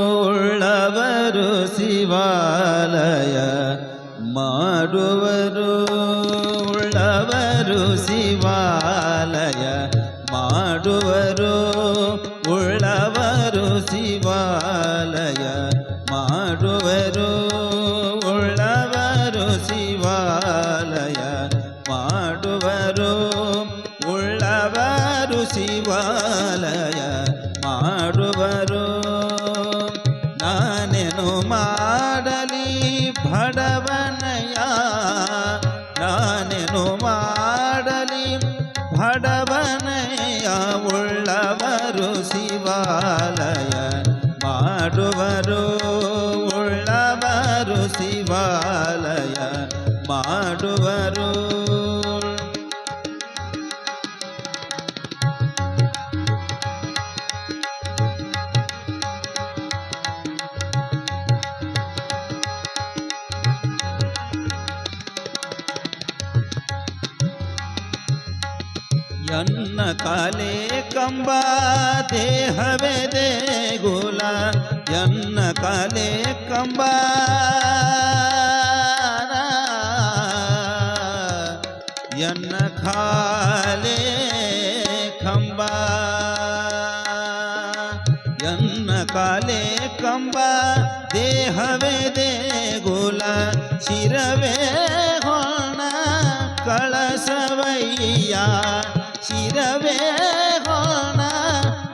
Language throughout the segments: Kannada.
ಉಳ್ಳವರು ಶಿವಾಲಯ ಮಾಡುವರು ಉಳ್ಳವರು ಶಿವಾಲಯ ಮಾಡುವರು ಉಳ್ಳವರು ಶಿವಾಲಯ ಮಾಡುವರು ಉಳ್ಳವರು ಶಿವಾಲಯ ಮಾಡುವರು ಉಳ್ಳವರು ಶಿವಾಲಯ ಮಾಡುವರು ನಾನೇನು ಮಾಡಲಿ ಬಡವನಯ ನಾನೇನು ಮಾಡಲಿ ಬಡವನಯ ಉಳ್ಳವರು ಶಿವಾಲಯ ಮಾಡುವರು ಉಳ್ಳವರು ಶಿವಾಲಯ ಮಾಡುವರು ಎನ್ನ ಕಾಲೇ ಕಂಬ ದೇಹವೇ ದೇಗುಲ ಎನ್ನ ಕಾಲೇ ಕಂಬ ಎನ್ನ ಕಾಲೇ ಕಂಬ ಎನ್ನ ಕಾಲೇ ಕಂಬ ದೇಹವೇ ದೇಗುಲ ಶಿರವೇ ಹೊಣ ಕಳಸವಯ್ಯ ಶಿರವೇ ಹೊಣ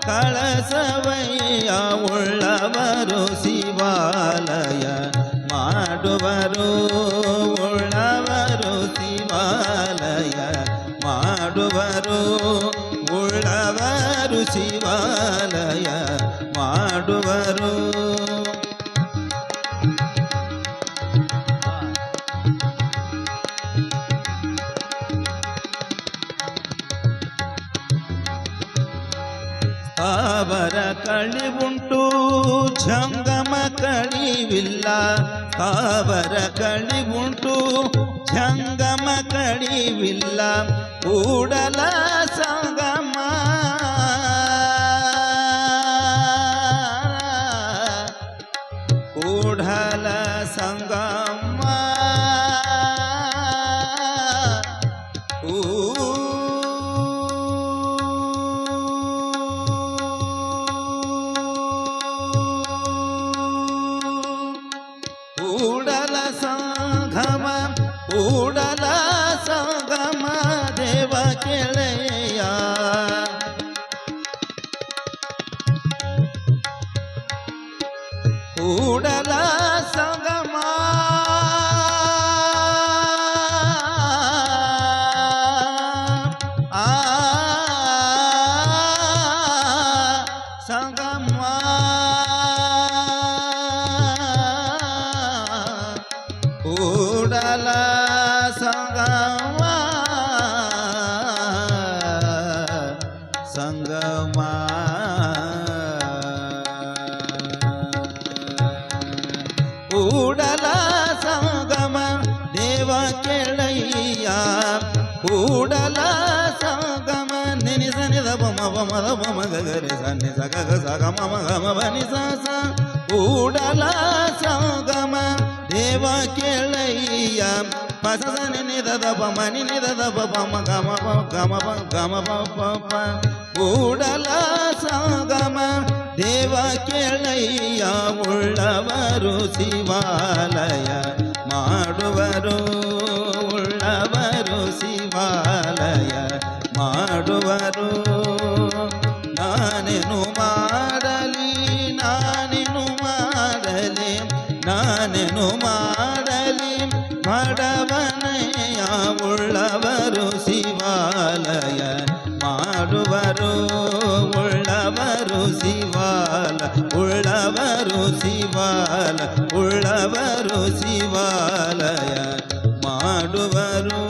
ಕಳಸವಯ್ಯ ಉಳ್ಳವರು ಶಿವಾಲಯ ಮಾಡುವರು ಉಳ್ಳವರು ಶಿವಾಲಯ ಮಾಡುವರು ಉಳ್ಳವರು ಶಿವಾಲಯ ಮಾಡುವರು ಅವರ ಕಳಿವುಂಟು ಜಂಗಮ ಕಳಿವಿಲ್ಲ ಅವರ ಕಳಿವುಂಟು ಜಂಗಮ ಕಳಿವಿಲ್ಲ ಕೂಡಲ ಸಂಗಮ ಕೂಡಲ ಸಂಗಮ ಕೂಡಲ ಸಂಗಮ ಕೂಡಲ ಸಂಗಮ ದೇವ ಕೆಳೆಯ ಕೂಡಲ ಸಂಗಮ ಸಂಗಮ ಕೂಡಲ ಸಂಗಮ ಸಂಗಮ ಕೂಡಲ ಸಂಗಮ ದೇವ ಕೆಳಯ್ಯ ಕೂಡಲ ಸಂಗಮ ನಿನಿ ಸನಿದ ಬಮ ಬಮದ ಬಮ ಗಗರೆ ಸನ್ನಿ ಸಗ ಸಗ ಮಮ ಗಮ ಬನಿ ಸ ಕೂಡಲ ಸಂಗಮ ದೇವ ಕೆಳಯ್ಯ ಪಸನಿ ನಿದದ ಬಮನಿ ನಿದದ ಬಮ ಗಮ ಗಮ ಗಮ ಪ ಕೂಡಲ ಸಂಗಮ ದೇವ ಕೆಳಯ್ಯ ಉಳ್ಳವರು ಶಿವಾಲಯ ಮಾಡುವರು ಉಳ್ಳವರು ಶಿವಾಲಯ ಮಾಡುವರು ನಾನೇನು ಮಾಡಲಿ ನಾನೇನು ಮಾಡಲಿ ನಾನೇನು ಮಾಡಲಿ ಬಡವನಯ್ಯ ಉಳ್ಳವರು ಶಿವಾಲಯ ಮಾಡುವರು ಉಳ್ಳವರು ಶಿವಾಲ ಉಳ್ಳವರು ಶಿವಾಲ ಉಳ್ಳವರು ಶಿವಾಲಯ ಮಾಡುವರು